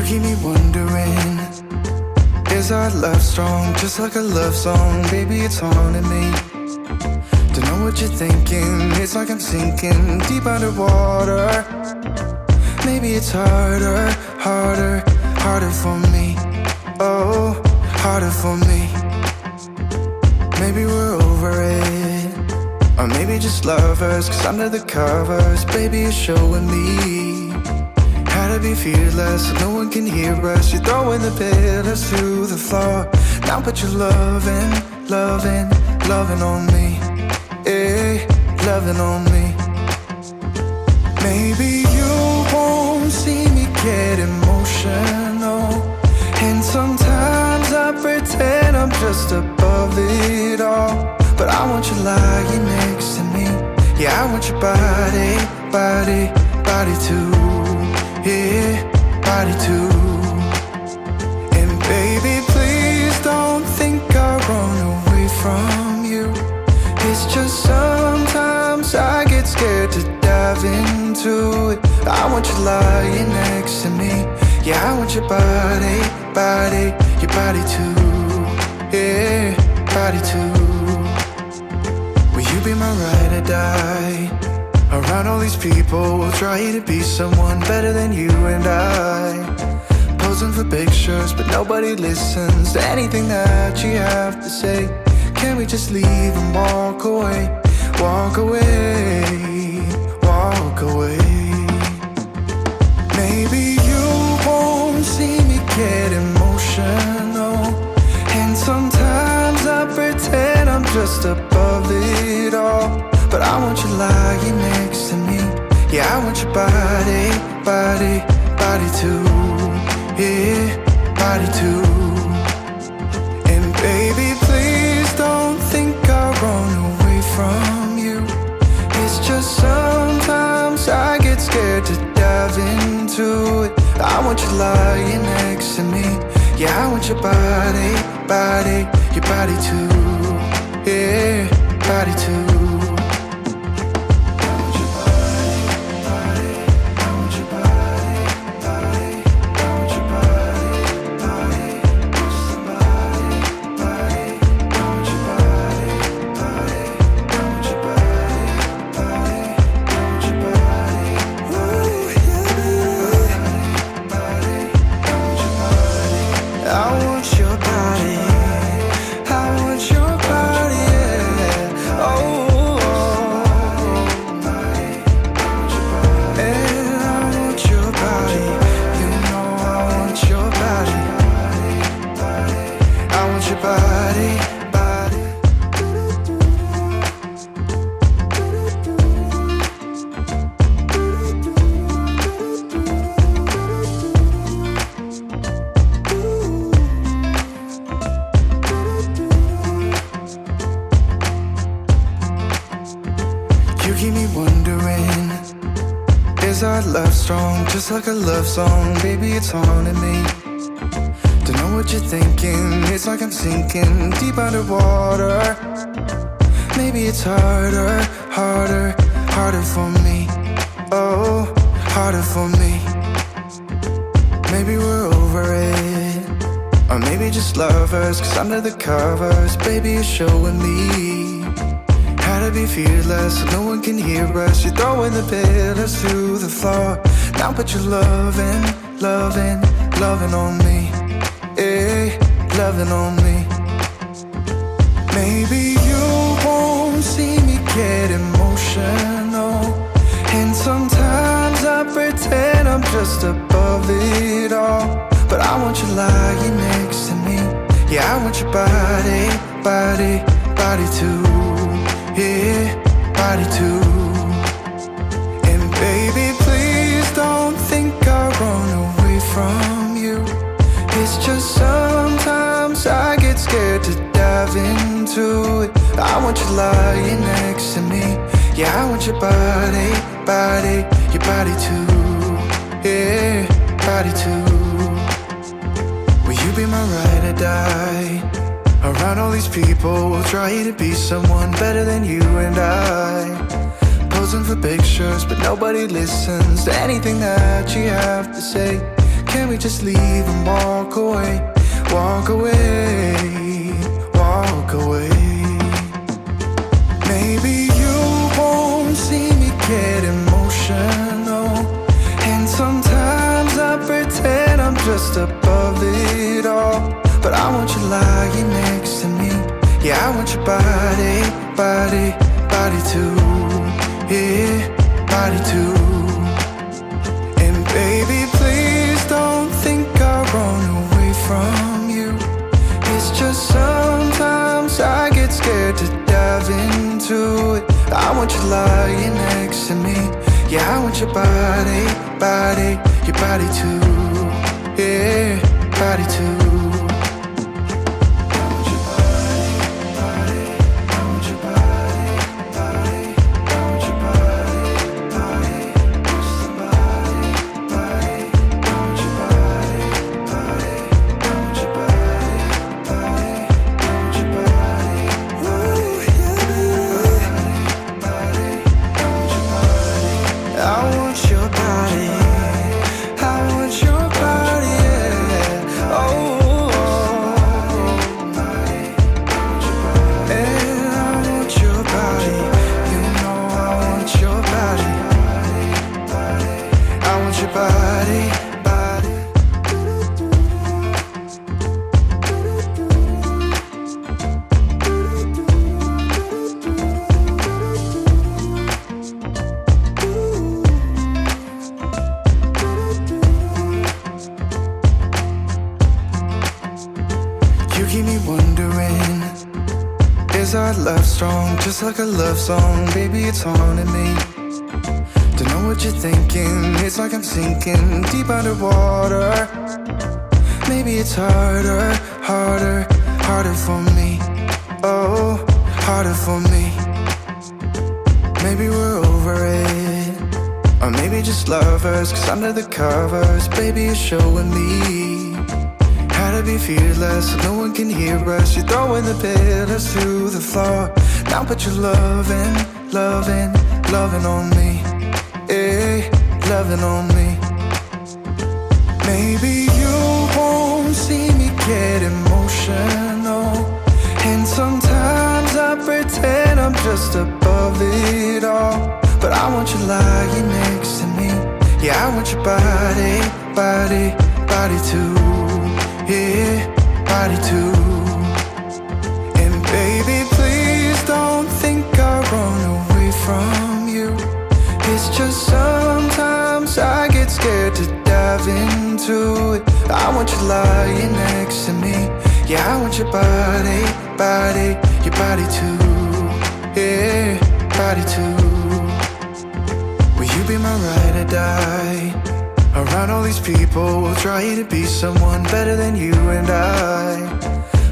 keep me wondering, is our love strong? Just like a love song, baby, it's haunting me. Don't know what you're thinking, it's like I'm sinking deep underwater. Maybe it's harder, harder, harder for me. Oh, harder for me. Maybe we're over it, or maybe just lovers, cause under the covers, baby, you're showing me how to be fearless so no one can hear us. You're throwing the pillars to the floor. Now put your loving, loving, loving on me. Eh, loving on me. Maybe you won't see me get emotional, and sometimes I pretend I'm just above it all. But I want you lying next to me. Yeah, I want your body, body, body too. Yeah, body too. And baby, please don't think I run away from you. It's just sometimes I get scared to dive into it. I want you lying next to me. Yeah, I want your body, body, your body too. Yeah, body too. Will you be my ride or die? Around all these people, we'll try to be someone better than you and I. Posing for pictures, but nobody listens to anything that you have to say. Can we just leave and walk away? Walk away, walk away. Maybe you won't see me get emotional, and sometimes I pretend I'm just above it all. But I want you lying next to me. Yeah, I want your body, body, body too. Yeah, body too. And baby, please don't think I run away from you. It's just sometimes I get scared to dive into it. I want you lying next to me. Yeah, I want your body, body, your body too. Yeah, body too. You keep me wondering, is our love strong? Just like a love song, baby, it's haunting me. Don't know what you're thinking, it's like I'm sinking deep underwater. Maybe it's harder, harder, harder for me. Oh, harder for me. Maybe we're over it, or maybe just lovers, cause under the covers, baby, you're showing me how to be fearless so no one can hear us. You're throwing the pillars to the floor. Now put your loving, loving, loving on me. Eh, loving on me. Maybe you won't see me get emotional, and sometimes I pretend I'm just above it all. But I want you lying next to me. Yeah, I want your body, body, body too. Yeah, body too. And baby, please don't think I run away from you. It's just sometimes I get scared to dive into it. I want you lying next to me. Yeah, I want your body, body, your body too. Yeah, body too. Will you be my ride or die? Around all these people, we'll try to be someone better than you and I. Posing for pictures, but nobody listens to anything that you have to say. Can we just leave and walk away? Walk away, walk away. Maybe you won't see me get emotional, and sometimes I pretend I'm just above it all. But I want you lying next to me. Yeah, I want your body, body, body too. Yeah, body too. And baby, please don't think I'll run away from you. It's just sometimes I get scared to dive into it. I want you lying next to me. Yeah, I want your body, body, your body too. Yeah, body too. You keep me wondering, is our love strong? Just like a love song, baby, it's haunting me. Don't know what you're thinking, it's like I'm sinking deep underwater. Maybe it's harder, harder, harder for me. Oh, harder for me. Maybe we're over it, or maybe just lovers, 'cause under the covers, baby, you're showing me how to be fearless so no one can hear us. You're throwing the pillars to the floor. Now put your loving, loving, loving on me. Eh, loving on me. Maybe you won't see me get emotional, and sometimes I pretend I'm just above it all. But I want you lying next to me. Yeah, I want your body, body, body too. Yeah, body too. And baby, please don't think I'll run away from you. It's just sometimes I get scared to dive into it. I want you lying next to me. Yeah, I want your body, body, your body too. Yeah, body too. Will you be my ride or die? Around all these people, we'll try to be someone better than you and I.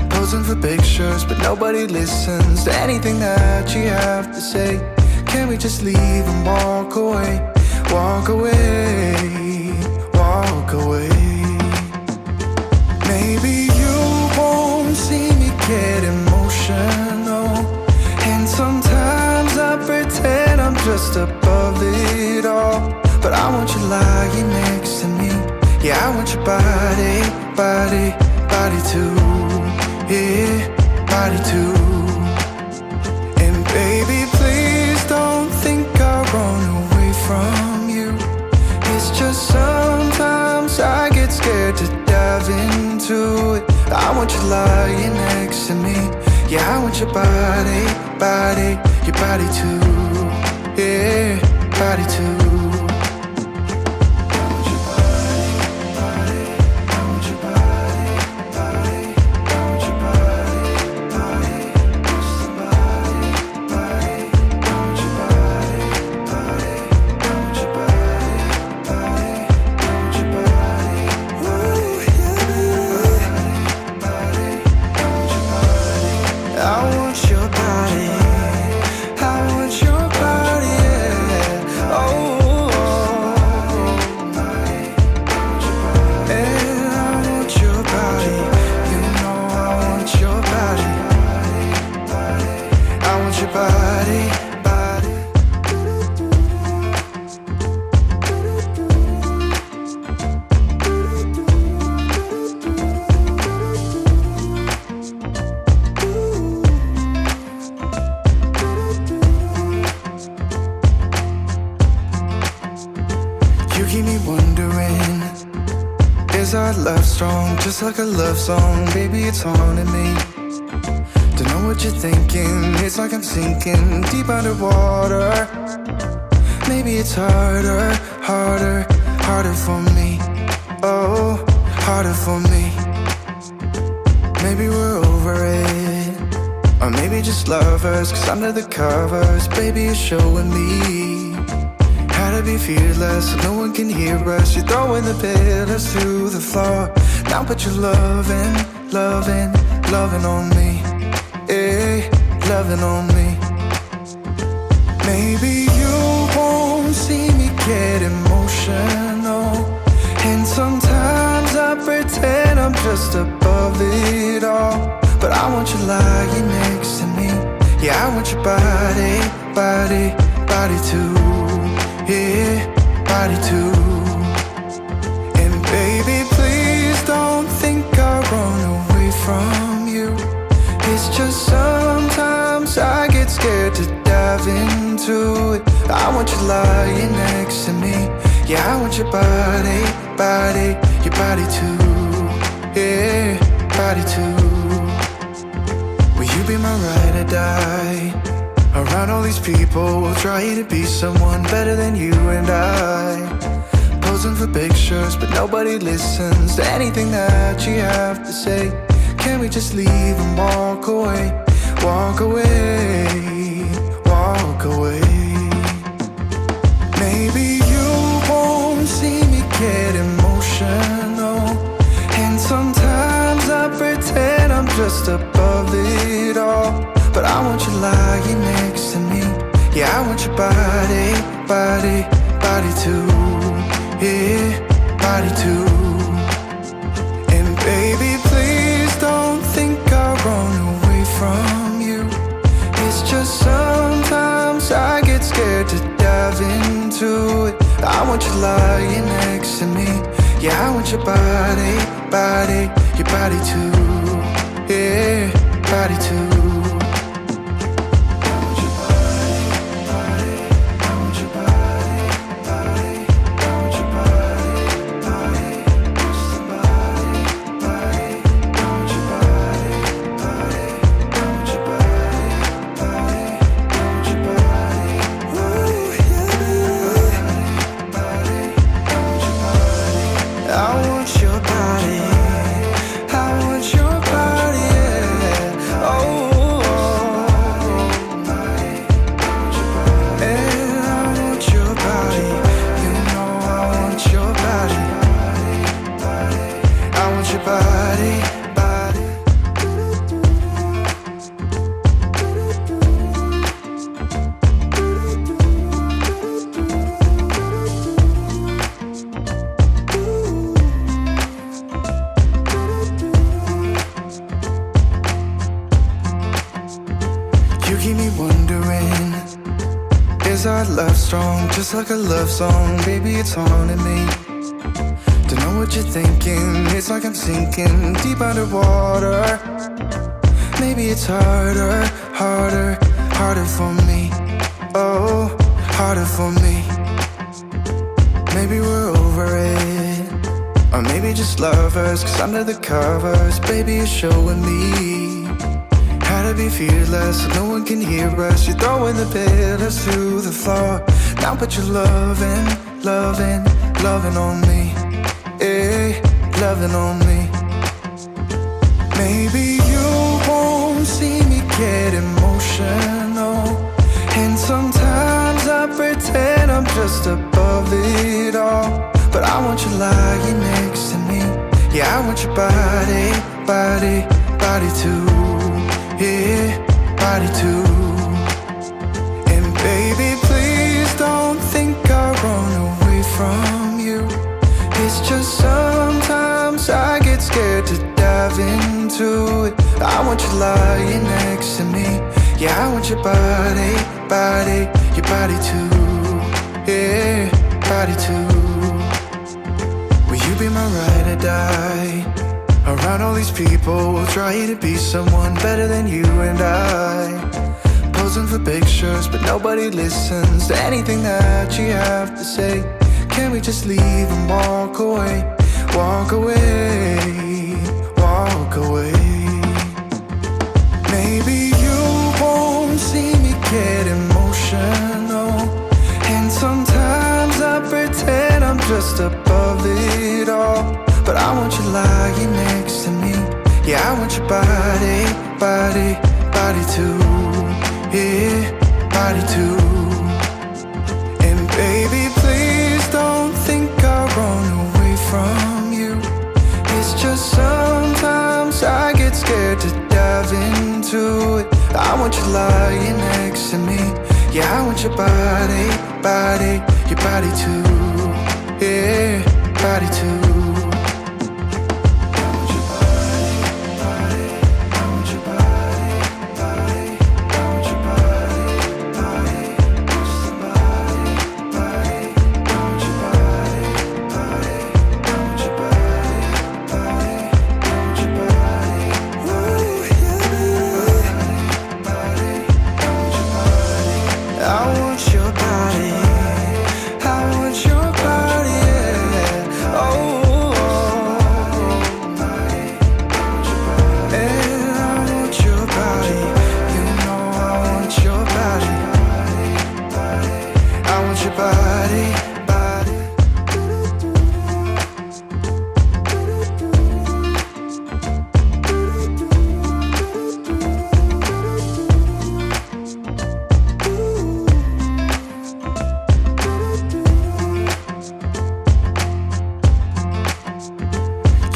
Posing for pictures, but nobody listens to anything that you have to say. Can we just leave and walk away? Walk away, walk away. Maybe you won't see me get emotional, and sometimes I pretend I'm just above it all. But I want you lying next to me. Yeah, I want your body, body, body too. Yeah, body too. And baby, please don't think I'll run away from you. It's just sometimes I get scared to dive into it. I want you lying next to me. Yeah, I want your body, body, your body too. Yeah, body too. I want your body, yeah. Oh, You keep me wondering, is our love strong, just like a love song? Baby, it's haunting me. Don't know what you're thinking, it's like I'm sinking deep underwater. Maybe it's harder, harder, harder for me. Oh, harder for me. Maybe we're over it, or maybe just lovers, 'cause under the covers, baby, you're showing me how to be fearless so no one can hear us. You're throwing the pillars through the floor. Now put your loving, loving, loving on me. Eh, loving on me. Maybe you won't see me get emotional, and sometimes I pretend I'm just above it all. But I want you lying next to me. Yeah, I want your body, body, body too. Yeah, body too. And baby, please don't think I'll run away from you. It's just sometimes I get scared to dive into it. I want you lying next to me. Yeah, I want your body, body, your body too. Yeah, body too. Will you be my ride or die? Around all these people, we'll try to be someone better than you and I. Posing for pictures, but nobody listens to anything that you have to say. Can we just leave and walk away? Walk away, walk away. Maybe you won't see me get emotional, and sometimes I pretend I'm just above it all. But I want you lying next to me. Yeah, I want your body, body, body too. Yeah, body too. And baby, please don't think I'll run away from you. It's just sometimes I get scared to dive into it. I want you lying next to me. Yeah, I want your body, body, your body too. Yeah, body too. You keep me wondering, is our love strong, just like a love song? Baby, it's haunting me. Don't know what you're thinking, it's like I'm sinking deep underwater. Maybe it's harder, harder, harder for me. Oh, harder for me. Maybe we're over it, or maybe just lovers, 'cause under the covers, baby, you're showing me how to be fearless so no one can hear us. You're throwing the pillars through the floor. Now put your loving, loving, loving on me. Eh, loving on me. Maybe you won't see me get emotional, and sometimes I pretend I'm just above it all. But I want you lying next to me. Yeah, I want your body, body, body too. Yeah, body too. And baby, please don't think I'll run away from you. It's just sometimes I get scared to dive into it. I want you lying next to me. Yeah, I want your body, body, your body too. Yeah, body too. Will you be my ride or die? Around all these people, we'll try to be someone better than you and I. Posing for pictures, but nobody listens to anything that you have to say. Can we just leave and walk away? Walk away, walk away. Maybe you won't see me get emotional, and sometimes I pretend I'm just above it all. But I want you lying next to me. Yeah, I want your body, body, body too. Yeah, body too. And baby, please don't think I'll run away from you. It's just sometimes I get scared to dive into it. I want you lying next to me. Yeah, I want your body, body, your body too. Yeah, body too.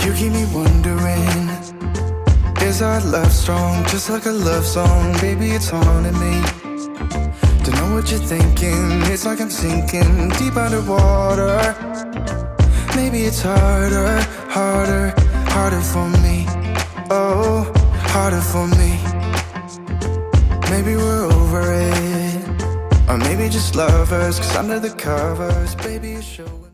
You keep me wondering, is our love strong? Just like a love song, baby, it's haunting me. Don't know what you're thinking, it's like I'm sinking deep underwater. Maybe it's harder, harder, harder for me. Oh, harder for me. Maybe we're over it, or maybe just lovers, 'cause under the covers, baby, you show